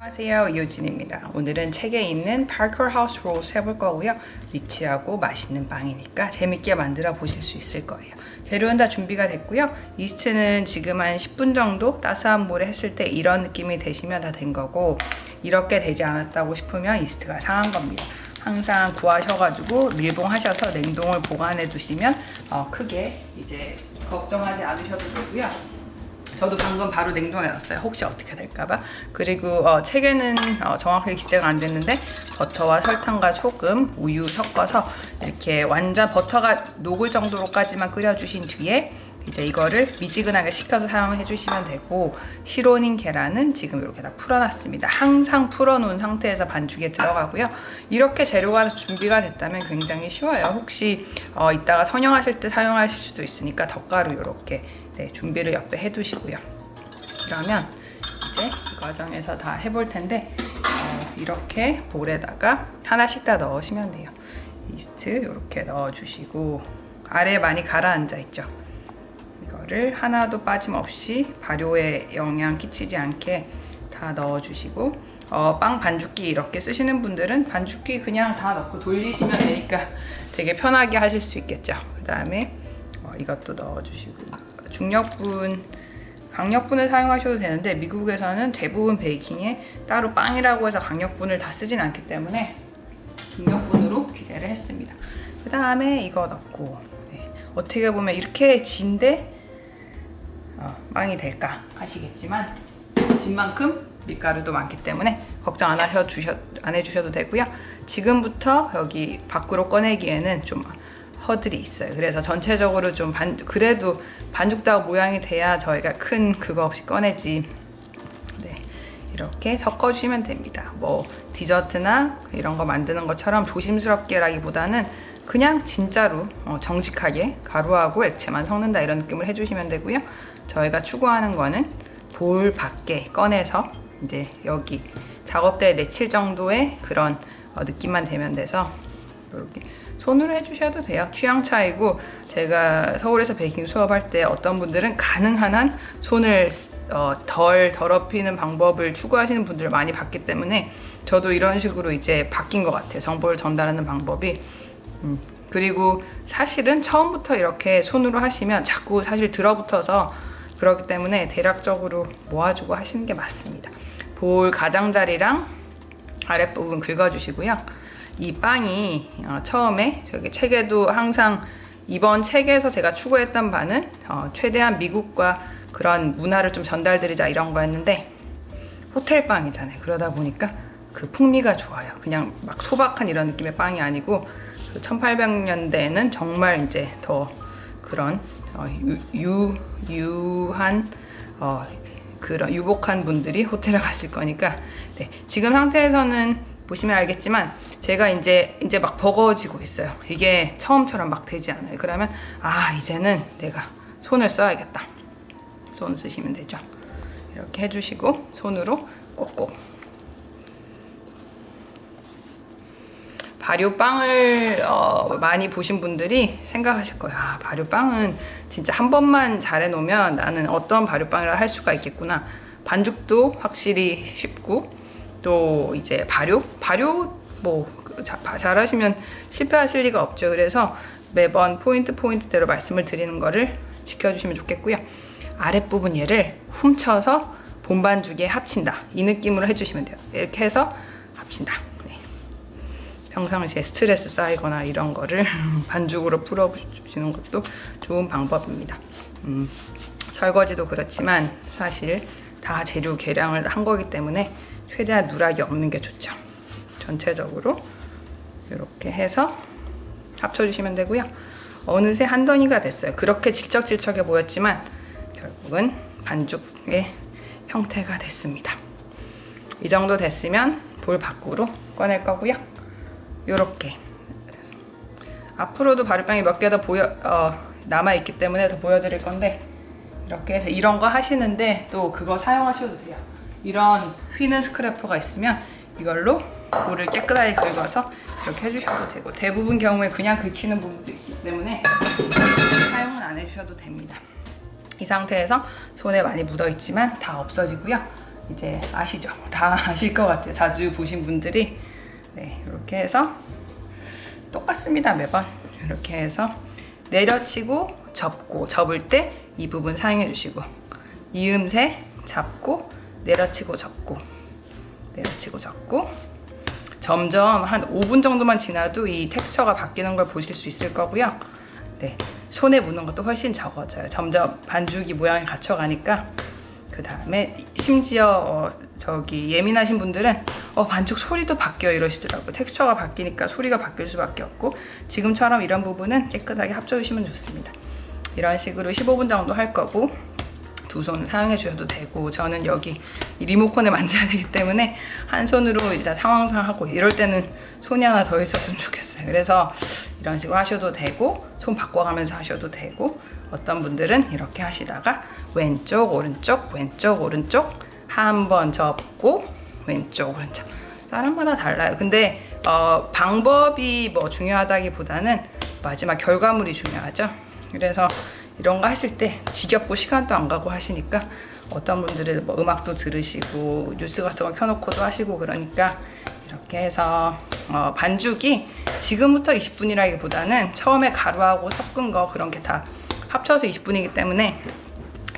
안녕하세요, 이효진입니다. 오늘은 책에 있는 파커 하우스 롤스 해볼 거고요. 리치하고 맛있는 빵이니까 재밌게 만들어 보실 수 있을 거예요. 재료는 다 준비가 됐고요. 이스트는 지금 한 10분 정도 따스한 물에 했을 때 이런 느낌이 되시면 다 된 거고, 이렇게 되지 않았다고 싶으면 이스트가 상한 겁니다. 항상 구하셔가지고 밀봉하셔서 냉동을 보관해 두시면 크게 이제 걱정하지 않으셔도 되고요. 저도 방금 바로 냉동해 놨어요. 혹시 어떻게 될까봐. 그리고 책에는 정확하게 기재가 안 됐는데 버터와 설탕과 소금, 우유 섞어서 이렇게 완전 버터가 녹을 정도로까지만 끓여주신 뒤에 이제 이거를 미지근하게 식혀서 사용해 주시면 되고, 시로닌 계란은 지금 이렇게 다 풀어놨습니다. 항상 풀어놓은 상태에서 반죽에 들어가고요. 이렇게 재료가 준비가 됐다면 굉장히 쉬워요. 혹시 이따가 성형하실 때 사용하실 수도 있으니까 덧가루 이렇게 준비를 옆에 해두시고요. 그러면 이제 이 과정에서 다 해볼 텐데 이렇게 볼에다가 하나씩 다 넣으시면 돼요. 이스트 이렇게 넣어주시고, 아래에 많이 가라앉아 있죠. 이거를 하나도 빠짐없이 발효에 영향 끼치지 않게 다 넣어주시고, 빵 반죽기 이렇게 쓰시는 분들은 반죽기 그냥 다 넣고 돌리시면 되니까 되게 편하게 하실 수 있겠죠. 그 다음에 이것도 넣어주시고, 중력분, 강력분을 사용하셔도 되는데 미국에서는 대부분 베이킹에 따로 빵이라고 해서 강력분을 다 쓰진 않기 때문에 중력분으로 기재를 했습니다. 그 다음에 이거 넣고, 어떻게 보면 이렇게 진데 빵이 될까 하시겠지만, 진 만큼 밀가루도 많기 때문에 걱정 안 해주셔도 되고요. 지금부터 여기 밖으로 꺼내기에는 좀 허들이 있어요. 그래서 전체적으로 좀 그래도 반죽다우 모양이 돼야 저희가 큰 그거 없이 꺼내지. 이렇게 섞어주시면 됩니다. 뭐 디저트나 이런 거 만드는 것처럼 조심스럽게라기보다는 그냥 진짜로 정직하게 가루하고 액체만 섞는다 이런 느낌을 해주시면 되고요. 저희가 추구하는 거는 볼 밖에 꺼내서 이제 여기 작업대에 내칠 정도의 그런 느낌만 되면 돼서 이렇게 손으로 해주셔도 돼요. 취향 차이고, 제가 서울에서 베이킹 수업할 때 어떤 분들은 가능한 한 손을 덜 더럽히는 방법을 추구하시는 분들을 많이 봤기 때문에 저도 이런 식으로 이제 바뀐 것 같아요. 정보를 전달하는 방법이. 그리고 사실은 처음부터 이렇게 손으로 하시면 자꾸 사실 들어붙어서 그렇기 때문에 대략적으로 모아주고 하시는 게 맞습니다. 볼 가장자리랑 아랫부분 긁어주시고요. 이 빵이 처음에 저기 책에도 항상 이번 책에서 제가 추구했던 바는 최대한 미국과 그런 문화를 좀 전달드리자 이런 거였는데, 호텔 빵이잖아요. 그러다 보니까 그 풍미가 좋아요. 그냥 막 소박한 이런 느낌의 빵이 아니고, 1800년대에는 정말 이제 더 그런 유한 그런 유복한 분들이 호텔에 갔을 거니까. 지금 상태에서는 보시면 알겠지만 제가 이제 막 버거워지고 있어요. 이게 처음처럼 막 되지 않아요. 그러면 이제는 내가 손을 써야겠다. 손 쓰시면 되죠. 이렇게 해주시고 손으로 꼭꼭. 발효빵을 많이 보신 분들이 생각하실 거예요. 발효빵은 진짜 한 번만 잘 해놓으면 나는 어떤 발효빵이라 할 수가 있겠구나. 반죽도 확실히 쉽고, 또 이제 발효 뭐 잘하시면 실패하실 리가 없죠. 그래서 매번 포인트대로 말씀을 드리는 거를 지켜주시면 좋겠고요. 아랫부분 얘를 훔쳐서 본반죽에 합친다, 이 느낌으로 해주시면 돼요. 이렇게 해서 합친다. 평상시에 스트레스 쌓이거나 이런 거를 반죽으로 풀어주시는 것도 좋은 방법입니다. 설거지도 그렇지만 사실 다 재료 계량을 한 거기 때문에 최대한 누락이 없는 게 좋죠. 전체적으로 이렇게 해서 합쳐주시면 되고요. 어느새 한 덩이가 됐어요. 그렇게 질척질척해 보였지만 결국은 반죽의 형태가 됐습니다. 이 정도 됐으면 볼 밖으로 꺼낼 거고요. 이렇게 앞으로도 발효빵이 몇 개 더 남아있기 때문에 더 보여드릴 건데, 이렇게 해서 이런 거 하시는데 또 그거 사용하셔도 돼요. 이런 휘는 스크래퍼가 있으면 이걸로 볼을 깨끗하게 긁어서 이렇게 해주셔도 되고, 대부분 경우에 그냥 긁히는 부분도 있기 때문에 사용은 안 해주셔도 됩니다. 이 상태에서 손에 많이 묻어 있지만 다 없어지고요. 이제 아시죠? 다 아실 것 같아요. 자주 보신 분들이. 네, 이렇게 해서 똑같습니다. 매번 이렇게 해서 내려치고 접고, 접을 때 이 부분 사용해 주시고, 이음새 잡고 내려치고 접고, 내려치고 접고. 점점 한 5분 정도만 지나도 이 텍스처가 바뀌는 걸 보실 수 있을 거고요. 네, 손에 묻는 것도 훨씬 적어져요. 점점 반죽이 모양이 갖춰가니까. 그 다음에 심지어 저기 예민하신 분들은 반죽 소리도 바뀌어 이러시더라고요. 텍스처가 바뀌니까 소리가 바뀔 수밖에 없고, 지금처럼 이런 부분은 깨끗하게 합쳐주시면 좋습니다. 이런 식으로 15분 정도 할 거고, 두 손 사용해 주셔도 되고, 저는 여기 이 리모컨을 만져야 되기 때문에 한 손으로 일단 상황상 하고, 이럴 때는 손이 하나 더 있었으면 좋겠어요. 그래서 이런 식으로 하셔도 되고, 손 바꿔가면서 하셔도 되고, 어떤 분들은 이렇게 하시다가 왼쪽 오른쪽 왼쪽 오른쪽 한 번 접고 왼쪽 오른쪽, 사람마다 달라요. 근데 방법이 뭐 중요하다기보다는 마지막 결과물이 중요하죠. 그래서 이런 거 하실 때 지겹고 시간도 안 가고 하시니까, 어떤 분들은 뭐 음악도 들으시고 뉴스 같은 거 켜놓고도 하시고, 그러니까 이렇게 해서 반죽이 지금부터 20분이라기보다는 처음에 가루하고 섞은 거 그런 게 다 합쳐서 20분이기 때문에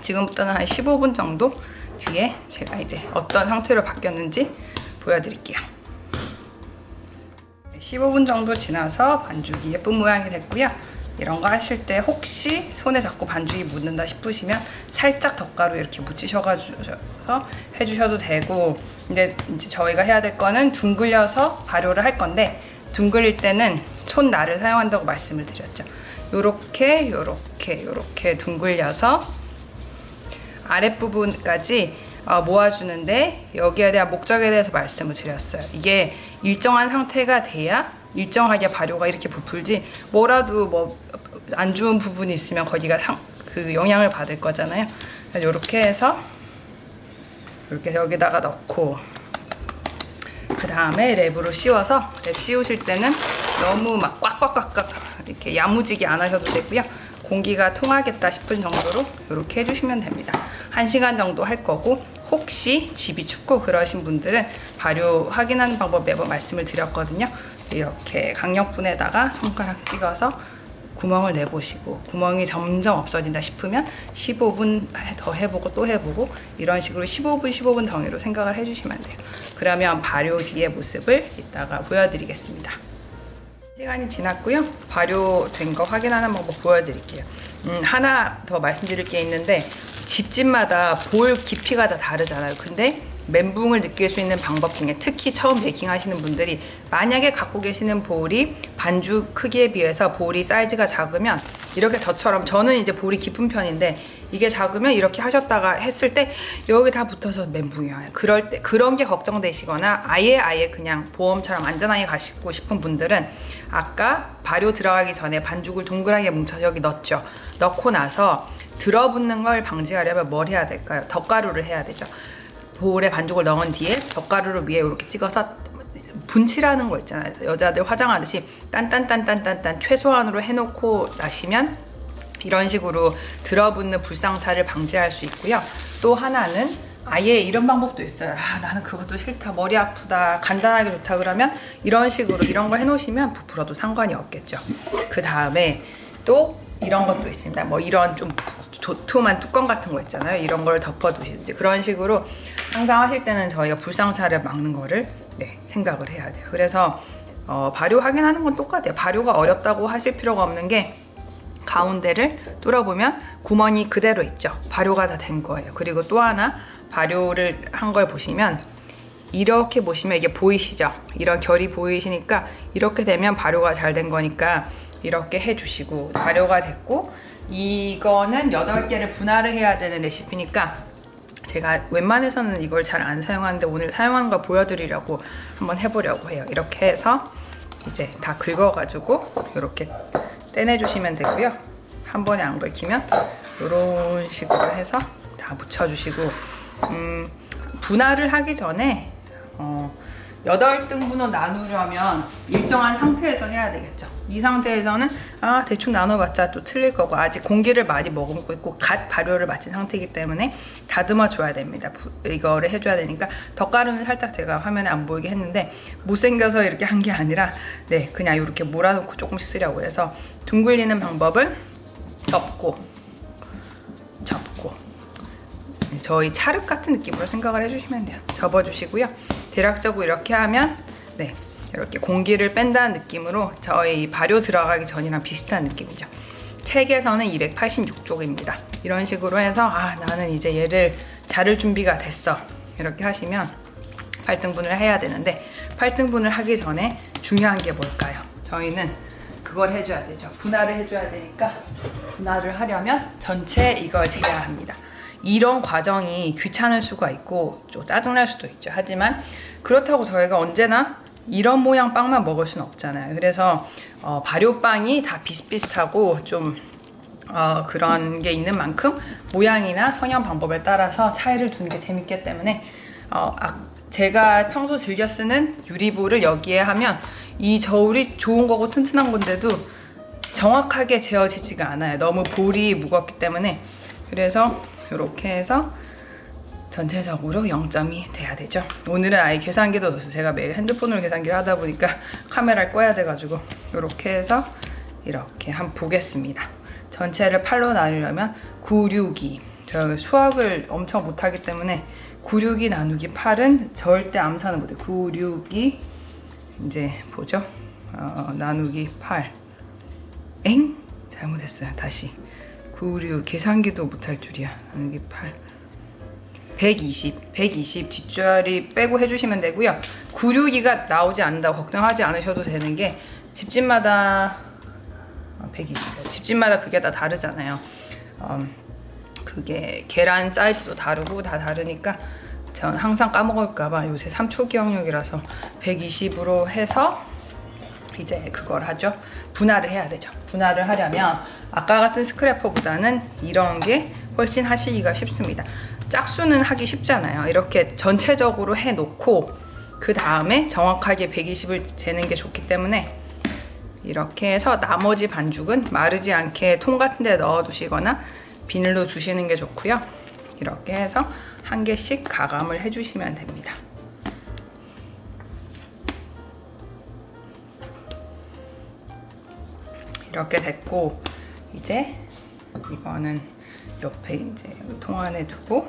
지금부터는 한 15분 정도 뒤에 제가 이제 어떤 상태로 바뀌었는지 보여드릴게요. 15분 정도 지나서 반죽이 예쁜 모양이 됐고요. 이런 거 하실 때 혹시 손에 자꾸 반죽이 묻는다 싶으시면 살짝 덧가루 이렇게 묻히셔가지고 해주셔도 되고, 근데 이제 저희가 해야 될 거는 둥글려서 발효를 할 건데, 둥글릴 때는 손날을 사용한다고 말씀을 드렸죠. 요렇게 요렇게 요렇게 둥글려서 아랫부분까지 모아주는데, 여기에 대한 목적에 대해서 말씀을 드렸어요. 이게 일정한 상태가 돼야 일정하게 발효가 이렇게 부풀지, 뭐라도 뭐 안 좋은 부분이 있으면 거기가 그 영향을 받을 거잖아요. 그래서 이렇게 해서 이렇게 여기다가 넣고, 그 다음에 랩으로 씌워서, 랩 씌우실 때는 너무 막 꽉꽉꽉꽉 이렇게 야무지게 안 하셔도 되고요. 공기가 통하겠다 싶은 정도로 이렇게 해주시면 됩니다. 1시간 정도 할 거고, 혹시 집이 춥고 그러신 분들은 발효 확인하는 방법 매번 말씀을 드렸거든요. 이렇게 강력분에다가 손가락 찍어서 구멍을 내보시고, 구멍이 점점 없어진다 싶으면 15분 더 해보고 또 해보고, 이런 식으로 15분 단위로 생각을 해주시면 돼요. 그러면 발효 뒤의 모습을 이따가 보여드리겠습니다. 시간이 지났고요. 발효된 거 확인하는 방법 보여드릴게요. 하나 더 말씀드릴 게 있는데, 집집마다 볼 깊이가 다 다르잖아요. 근데 멘붕을 느낄 수 있는 방법 중에, 특히 처음 베이킹 하시는 분들이 만약에 갖고 계시는 볼이 반죽 크기에 비해서 볼이 사이즈가 작으면, 이렇게 저는 이제 볼이 깊은 편인데, 이게 작으면 이렇게 하셨다가 했을 때 여기 다 붙어서 멘붕이 와요. 그럴 때 그런 게 걱정되시거나 아예 그냥 보험처럼 안전하게 가시고 싶은 분들은, 아까 발효 들어가기 전에 반죽을 동그랗게 뭉쳐서 여기 넣었죠. 넣고 나서 들어붙는 걸 방지하려면 뭘 해야 될까요? 덧가루를 해야 되죠. 볼에 반죽을 넣은 뒤에 덧가루를 위에 이렇게 찍어서 분칠하는 거 있잖아요. 여자들 화장하듯이 딴딴딴딴딴딴 최소한으로 해놓고 나시면 이런 식으로 들어붙는 불상사를 방지할 수 있고요. 또 하나는 아예 이런 방법도 있어요. 나는 그것도 싫다, 머리 아프다, 간단하게 좋다 그러면 이런 식으로 이런 거 해놓으시면 부풀어도 상관이 없겠죠. 그 다음에 또 이런 것도 있습니다. 뭐 이런 좀 도톰한 뚜껑 같은 거 있잖아요. 이런 걸 덮어두시든지, 그런 식으로 항상 하실 때는 저희가 불상사를 막는 거를 생각을 해야 돼요. 그래서 발효 확인하는 건 똑같아요. 발효가 어렵다고 하실 필요가 없는 게, 가운데를 뚫어보면 구멍이 그대로 있죠. 발효가 다 된 거예요. 그리고 또 하나, 발효를 한 걸 보시면 이렇게 보시면 이게 보이시죠? 이런 결이 보이시니까 이렇게 되면 발효가 잘 된 거니까 이렇게 해주시고, 발효가 됐고, 이거는 8개를 분할을 해야 되는 레시피니까 제가 웬만해서는 이걸 잘 안 사용하는데 오늘 사용하는 걸 보여드리려고 한번 해보려고 해요. 이렇게 해서 이제 다 긁어가지고 이렇게 떼내주시면 되고요. 한 번에 안 긁히면 이런 식으로 해서 다 묻혀주시고, 분할을 하기 전에 8등분으로 나누려면 일정한 상태에서 해야 되겠죠. 이 상태에서는 대충 나눠봤자 또 틀릴 거고, 아직 공기를 많이 머금고 있고 갓 발효를 마친 상태이기 때문에 다듬어 줘야 됩니다. 이거를 해줘야 되니까 덧가루는 살짝 제가 화면에 안 보이게 했는데 못생겨서 이렇게 한 게 아니라 그냥 이렇게 몰아놓고 조금씩 쓰려고 해서 둥글리는 방법을 접고 저희 찰흙 같은 느낌으로 생각을 해주시면 돼요. 접어주시고요. 대략적으로 이렇게 하면 이렇게 공기를 뺀다는 느낌으로 저희 발효 들어가기 전이랑 비슷한 느낌이죠. 책에서는 286쪽입니다. 이런 식으로 해서 나는 이제 얘를 자를 준비가 됐어, 이렇게 하시면 8등분을 해야 되는데, 8등분을 하기 전에 중요한 게 뭘까요? 저희는 그걸 해줘야 되죠. 분할을 해줘야 되니까, 분할을 하려면 전체 이걸 재야 합니다. 이런 과정이 귀찮을 수가 있고 좀 짜증날 수도 있죠. 하지만 그렇다고 저희가 언제나 이런 모양 빵만 먹을 수는 없잖아요. 그래서 발효빵이 다 비슷비슷하고 좀 그런 게 있는 만큼 모양이나 성형 방법에 따라서 차이를 두는 게 재밌기 때문에 제가 평소 즐겨 쓰는 유리볼을 여기에 하면 이 저울이 좋은 거고 튼튼한 건데도 정확하게 재어지지가 않아요. 너무 볼이 무겁기 때문에. 그래서 이렇게 해서 전체적으로 0점이 돼야 되죠. 오늘은 아예 계산기도 넣었어요. 제가 매일 핸드폰으로 계산기를 하다 보니까 카메라를 꺼야 돼가지고 이렇게 해서 이렇게 한번 보겠습니다. 전체를 8로 나누려면 9, 6이, 제가 수학을 엄청 못하기 때문에 9, 6이 나누기 8은 절대 암산을 못해요. 9, 6이 이제 보죠. 나누기 8. 잘못했어요. 다시. 9, 6 계산기도 못할 줄이야. 나누기 8. 120 뒷자리 빼고 해주시면 되고요. 9, 6이가 나오지 않는다고 걱정하지 않으셔도 되는 게, 집집마다 120 집집마다 그게 다 다르잖아요. 그게 계란 사이즈도 다르고 다 다르니까 전 항상 까먹을까봐 요새 3초 기억력이라서 120으로 해서 이제 그걸 하죠. 분할을 해야 되죠. 분할을 하려면 아까 같은 스크래퍼보다는 이런 게 훨씬 하시기가 쉽습니다. 짝수는 하기 쉽잖아요. 이렇게 전체적으로 해놓고 그 다음에 정확하게 120을 재는 게 좋기 때문에 이렇게 해서 나머지 반죽은 마르지 않게 통 같은 데 넣어두시거나 비닐로 두시는 게 좋고요. 이렇게 해서 한 개씩 가감을 해주시면 됩니다. 이렇게 됐고, 이제 이거는 옆에 이제 통 안에 두고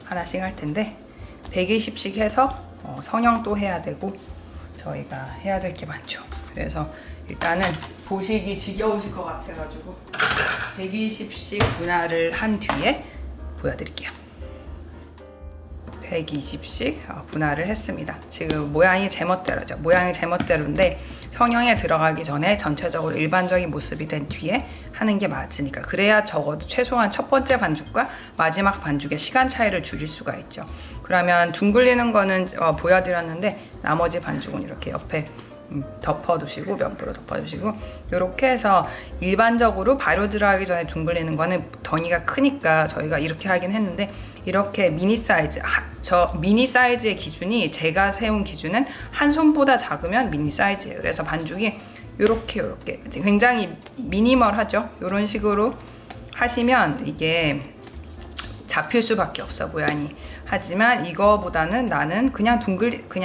하나씩 할 텐데, 120씩 해서 성형도 해야 되고 저희가 해야 될 게 많죠. 그래서 일단은 보시기 지겨우실 것 같아가지고 120씩 분할을 한 뒤에 보여드릴게요. 120씩 분할을 했습니다. 지금 모양이 제멋대로죠. 모양이 제멋대로인데 성형에 들어가기 전에 전체적으로 일반적인 모습이 된 뒤에 하는 게 맞으니까, 그래야 적어도 최소한 첫 번째 반죽과 마지막 반죽의 시간 차이를 줄일 수가 있죠. 그러면 둥글리는 거는 보여드렸는데 나머지 반죽은 이렇게 옆에 덮어두시고, 면부로 덮어두시고, 이렇게 해서 일반적으로 발효 들어가기 전에 둥글리는 거는 덩이가 크니까 저희가 이렇게 하긴 했는데, 이렇게 미니 사이즈, 저 미니 사이즈의 기준이, 제가 세운 기준은 한 손보다 작으면 미니 사이즈예요. 그래서 반죽이 요렇게 굉장히 미니멀하죠. 이런 식으로 하시면 이게 잡힐 수밖에 없어, 모양이. 하지만 이거보다는 나는 그냥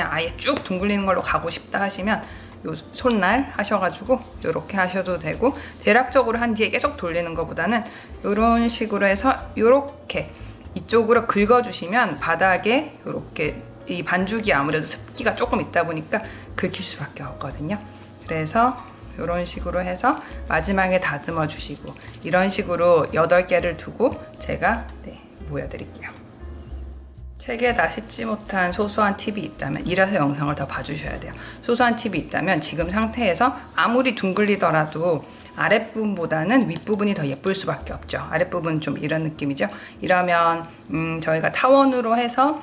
아예 쭉 둥글리는 걸로 가고 싶다 하시면 요 손날 하셔가지고 요렇게 하셔도 되고, 대략적으로 한 뒤에 계속 돌리는 것보다는 요런 식으로 해서 요렇게 이쪽으로 긁어주시면 바닥에 요렇게, 이 반죽이 아무래도 습기가 조금 있다 보니까 긁힐 수밖에 없거든요. 그래서 이런 식으로 해서 마지막에 다듬어 주시고, 이런 식으로 8개를 두고 제가 보여드릴게요. 책에 다 싣지 못한 소소한 팁이 있다면, 이래서 영상을 더 봐주셔야 돼요. 소소한 팁이 있다면 지금 상태에서 아무리 둥글리더라도 아랫부분보다는 윗부분이 더 예쁠 수밖에 없죠. 아랫부분 좀 이런 느낌이죠. 이러면 저희가 타원으로 해서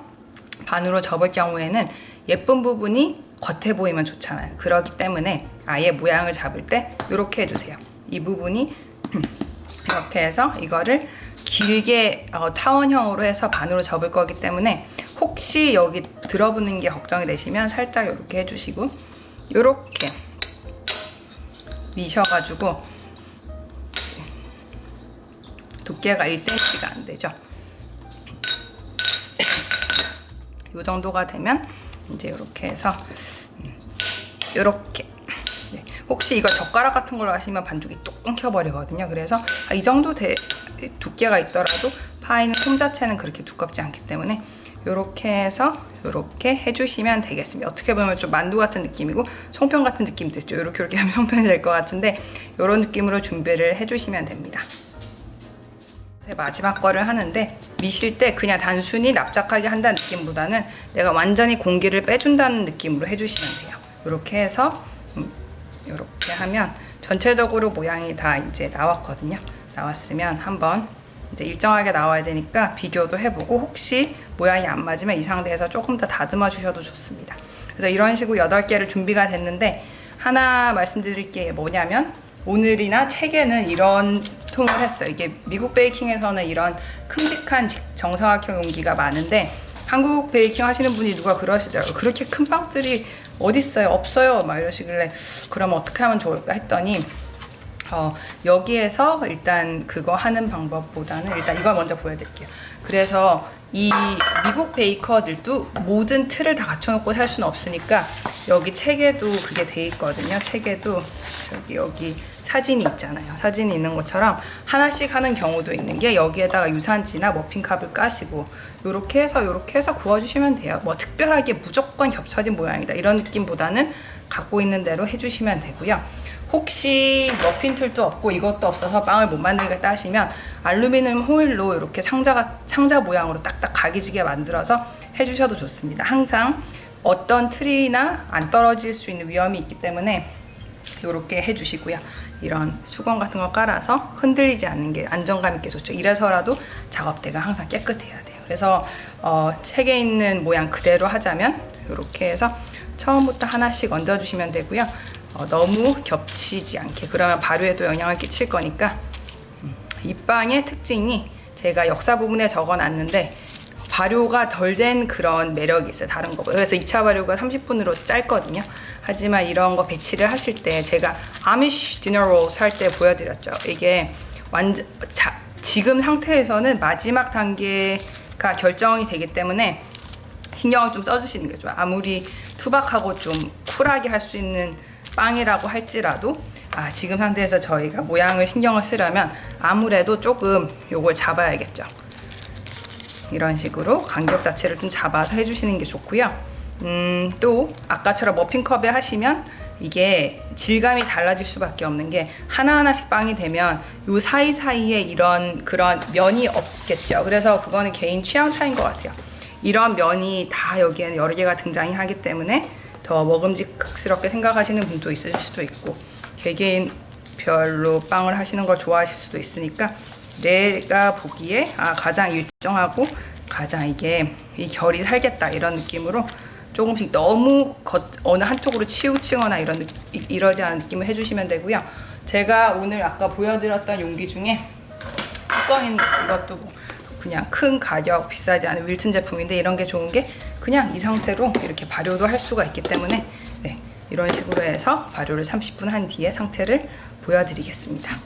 반으로 접을 경우에는 예쁜 부분이 겉에 보이면 좋잖아요. 그렇기 때문에 아예 모양을 잡을 때 이렇게 해주세요. 이 부분이 이렇게 해서 이거를 길게 타원형으로 해서 반으로 접을 거기 때문에 혹시 여기 들어붙는 게 걱정이 되시면 살짝 이렇게 해주시고 이렇게 미셔가지고 두께가 1cm가 안 되죠. 이 정도가 되면 이제 이렇게 해서 이렇게 혹시 이거 젓가락 같은 걸로 하시면 반죽이 뚝 끊겨버리거든요. 그래서 이 정도 두께가 있더라도 파이는 솜 자체는 그렇게 두껍지 않기 때문에 이렇게 해서 이렇게 해주시면 되겠습니다. 어떻게 보면 좀 만두 같은 느낌이고 송편 같은 느낌도 있죠. 이렇게 하면 송편이 될 것 같은데 이런 느낌으로 준비를 해주시면 됩니다. 마지막 거를 하는데 미실 때 그냥 단순히 납작하게 한다는 느낌보다는 내가 완전히 공기를 빼준다는 느낌으로 해주시면 돼요. 이렇게 해서 이렇게 하면 전체적으로 모양이 다 이제 나왔거든요. 나왔으면 한번 이제 일정하게 나와야 되니까 비교도 해보고 혹시 모양이 안 맞으면 이 상태에서 조금 더 다듬어 주셔도 좋습니다. 그래서 이런 식으로 8개를 준비가 됐는데 하나 말씀드릴 게 뭐냐면 오늘이나 책에는 이런 통을 했어요. 이게 미국 베이킹에서는 이런 큼직한 정사각형 용기가 많은데 한국 베이킹 하시는 분이 누가 그러시더라고요. 그렇게 큰 빵들이 어딨어요? 없어요. 막 이러시길래 그럼 어떻게 하면 좋을까 했더니 여기에서 일단 그거 하는 방법보다는 일단 이걸 먼저 보여드릴게요. 그래서 이 미국 베이커들도 모든 틀을 다 갖춰놓고 살 수는 없으니까 여기 책에도 그게 돼 있거든요. 책에도 여기 사진이 있잖아요. 사진이 있는 것처럼 하나씩 하는 경우도 있는 게 여기에다가 유산지나 머핀컵을 까시고 이렇게 해서 구워주시면 돼요. 뭐 특별하게 무조건 겹쳐진 모양이다 이런 느낌보다는 갖고 있는 대로 해주시면 되고요. 혹시 머핀 틀도 없고 이것도 없어서 빵을 못 만들겠다 하시면 알루미늄 호일로 이렇게 상자 모양으로 딱딱 각이지게 만들어서 해주셔도 좋습니다. 항상 어떤 틀이나 안 떨어질 수 있는 위험이 있기 때문에 이렇게 해주시고요. 이런 수건 같은 거 깔아서 흔들리지 않는 게 안정감 있게 좋죠. 이래서라도 작업대가 항상 깨끗해야 돼요. 그래서 책에 있는 모양 그대로 하자면 이렇게 해서 처음부터 하나씩 얹어주시면 되고요. 너무 겹치지 않게, 그러면 발효에도 영향을 끼칠 거니까. 이 빵의 특징이 제가 역사 부분에 적어놨는데 발효가 덜 된 그런 매력이 있어요. 다른 거보다. 그래서 2차 발효가 30분으로 짧거든요. 하지만 이런 거 배치를 하실 때 제가 아미쉬 디너 롤 살 때 보여드렸죠. 이게 완전 지금 상태에서는 마지막 단계가 결정이 되기 때문에 신경을 좀 써주시는 게 좋아요. 아무리 투박하고 좀 쿨하게 할 수 있는 빵이라고 할지라도 지금 상태에서 저희가 모양을 신경을 쓰려면 아무래도 조금 요걸 잡아야겠죠. 이런 식으로 간격 자체를 좀 잡아서 해주시는 게 좋고요. 또 아까처럼 머핀컵에 하시면 이게 질감이 달라질 수밖에 없는 게 하나하나씩 빵이 되면 요 사이사이에 그런 면이 없겠죠. 그래서 그거는 개인 취향 차이인 것 같아요. 이런 면이 다 여기에는 여러 개가 등장이 하기 때문에 더 먹음직스럽게 생각하시는 분도 있으실 수도 있고 개개인별로 빵을 하시는 걸 좋아하실 수도 있으니까 내가 보기에 가장 일정하고 가장 이게 이 결이 살겠다 이런 느낌으로 조금씩 너무 어느 한쪽으로 치우치거나 이러지 않은 느낌을 해주시면 되고요. 제가 오늘 아까 보여드렸던 용기 중에 뚜껑 있는 이것도 그냥 큰 가격 비싸지 않은 윌튼 제품인데 이런 게 좋은 게 그냥 이 상태로 이렇게 발효도 할 수가 있기 때문에 이런 식으로 해서 발효를 30분 한 뒤에 상태를 보여드리겠습니다.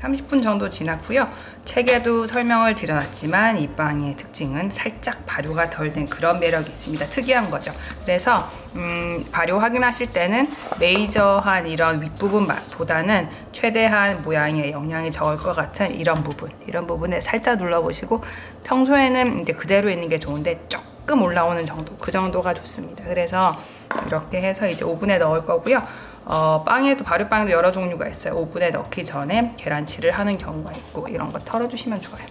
30분 정도 지났고요. 책에도 설명을 드려놨지만 이 빵의 특징은 살짝 발효가 덜 된 그런 매력이 있습니다. 특이한 거죠. 그래서 발효 확인하실 때는 메이저한 이런 윗부분보다는 최대한 모양에 영향이 적을 것 같은 이런 부분에 살짝 눌러보시고 평소에는 이제 그대로 있는 게 좋은데 조금 올라오는 정도, 그 정도가 좋습니다. 그래서 이렇게 해서 이제 오븐에 넣을 거고요. 발효빵에도 여러 종류가 있어요. 오븐에 넣기 전에 계란칠을 하는 경우가 있고 이런 거 털어주시면 좋아요.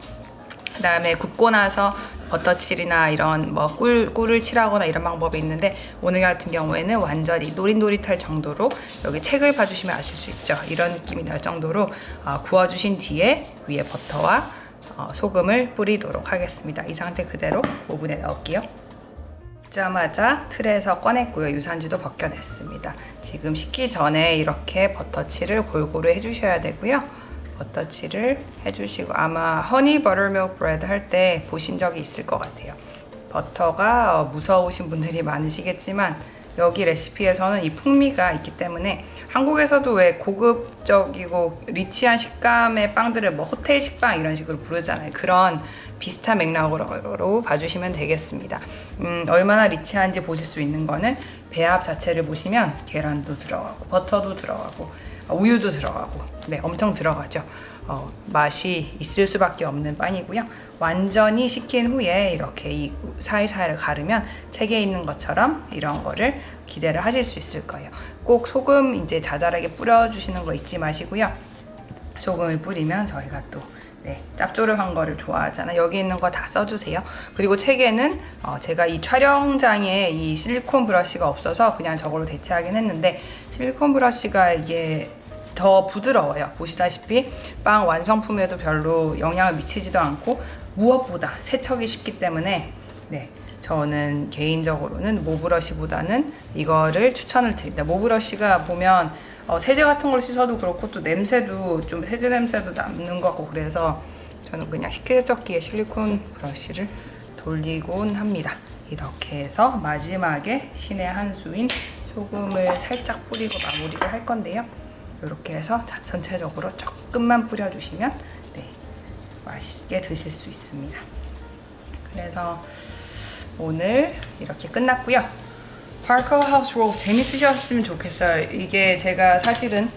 그 다음에 굽고 나서 버터칠이나 이런 꿀을 칠하거나 이런 방법이 있는데 오늘 같은 경우에는 완전히 노릿노릿할 정도로 여기 책을 봐주시면 아실 수 있죠. 이런 느낌이 날 정도로 구워주신 뒤에 위에 버터와 소금을 뿌리도록 하겠습니다. 이 상태 그대로 오븐에 넣을게요. 굽자마자 틀에서 꺼냈고요. 유산지도 벗겨냈습니다. 지금 식기 전에 이렇게 버터칠을 골고루 해주셔야 되고요. 버터칠을 해주시고 아마 허니 버터밀크 브레드 할 때 보신 적이 있을 것 같아요. 버터가 무서우신 분들이 많으시겠지만 여기 레시피에서는 이 풍미가 있기 때문에 한국에서도 왜 고급적이고 리치한 식감의 빵들을 뭐 호텔 식빵 이런 식으로 부르잖아요. 그런 비슷한 맥락으로 봐주시면 되겠습니다. 얼마나 리치한지 보실 수 있는 거는 배합 자체를 보시면 계란도 들어가고 버터도 들어가고 우유도 들어가고 네, 엄청 들어가죠. 맛이 있을 수밖에 없는 빵이고요. 완전히 식힌 후에 이렇게 이 사이사이를 가르면 책에 있는 것처럼 이런 거를 기대를 하실 수 있을 거예요. 꼭 소금 이제 자잘하게 뿌려주시는 거 잊지 마시고요. 소금을 뿌리면 저희가 또 네, 짭조름한 거를 좋아하잖아요. 여기 있는 거 다 써주세요. 그리고 책에는 제가 이 촬영장에 이 실리콘 브러쉬가 없어서 그냥 저걸로 대체하긴 했는데 실리콘 브러쉬가 이게 더 부드러워요. 보시다시피 빵 완성품에도 별로 영향을 미치지도 않고 무엇보다 세척이 쉽기 때문에 네, 저는 개인적으로는 모브러쉬보다는 이거를 추천을 드립니다. 모브러쉬가 보면 세제 같은 걸 씻어도 그렇고 또 냄새도 좀 세제 냄새도 남는 것 같고 그래서 저는 그냥 식기세척기에 실리콘 브러쉬를 돌리곤 합니다. 이렇게 해서 마지막에 신의 한 수인 소금을 살짝 뿌리고 마무리를 할 건데요. 이렇게 해서 전체적으로 조금만 뿌려주시면 네, 맛있게 드실 수 있습니다. 그래서 오늘 이렇게 끝났고요. 파커 하우스 롤 재밌으셨으면 좋겠어요. 이게 제가 사실은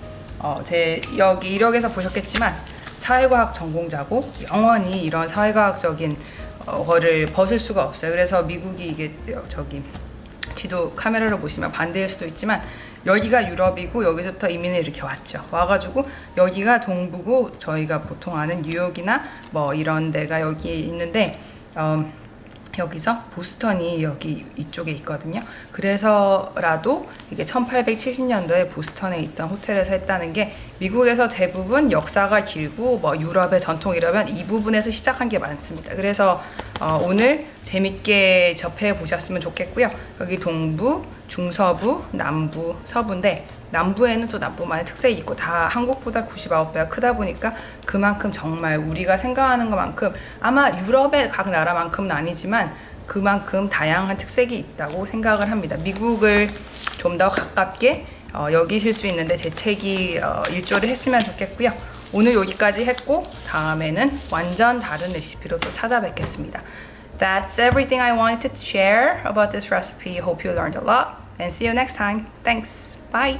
제 여기 이력에서 보셨겠지만 사회과학 전공자고 영원히 이런 사회과학적인 거를 벗을 수가 없어요. 그래서 미국이 이게 저기 지도 카메라로 보시면 반대일 수도 있지만 여기가 유럽이고 여기서부터 이민을 이렇게 왔죠. 와가지고 여기가 동부고 저희가 보통 아는 뉴욕이나 뭐 이런 데가 여기 있는데 여기서 보스턴이 여기 이쪽에 있거든요. 그래서라도 이게 1870년도에 보스턴에 있던 호텔에서 했다는 게 미국에서 대부분 역사가 길고 뭐 유럽의 전통이라면 이 부분에서 시작한 게 많습니다. 그래서 오늘 재밌게 접해 보셨으면 좋겠고요. 여기 동부, 중서부, 남부, 서부인데 남부에는 또 남부만의 특색이 있고 다 한국보다 99배가 크다 보니까 그만큼 정말 우리가 생각하는 것만큼 아마 유럽의 각 나라만큼은 아니지만 그만큼 다양한 특색이 있다고 생각을 합니다. 미국을 좀 더 가깝게 여기실 수 있는데 제 책이 일조를 했으면 좋겠고요. 오늘 여기까지 했고 다음에는 완전 다른 레시피로 또 찾아뵙겠습니다. That's everything I wanted to share about this recipe. Hope you learned a lot and see you next time. Thanks. Bye.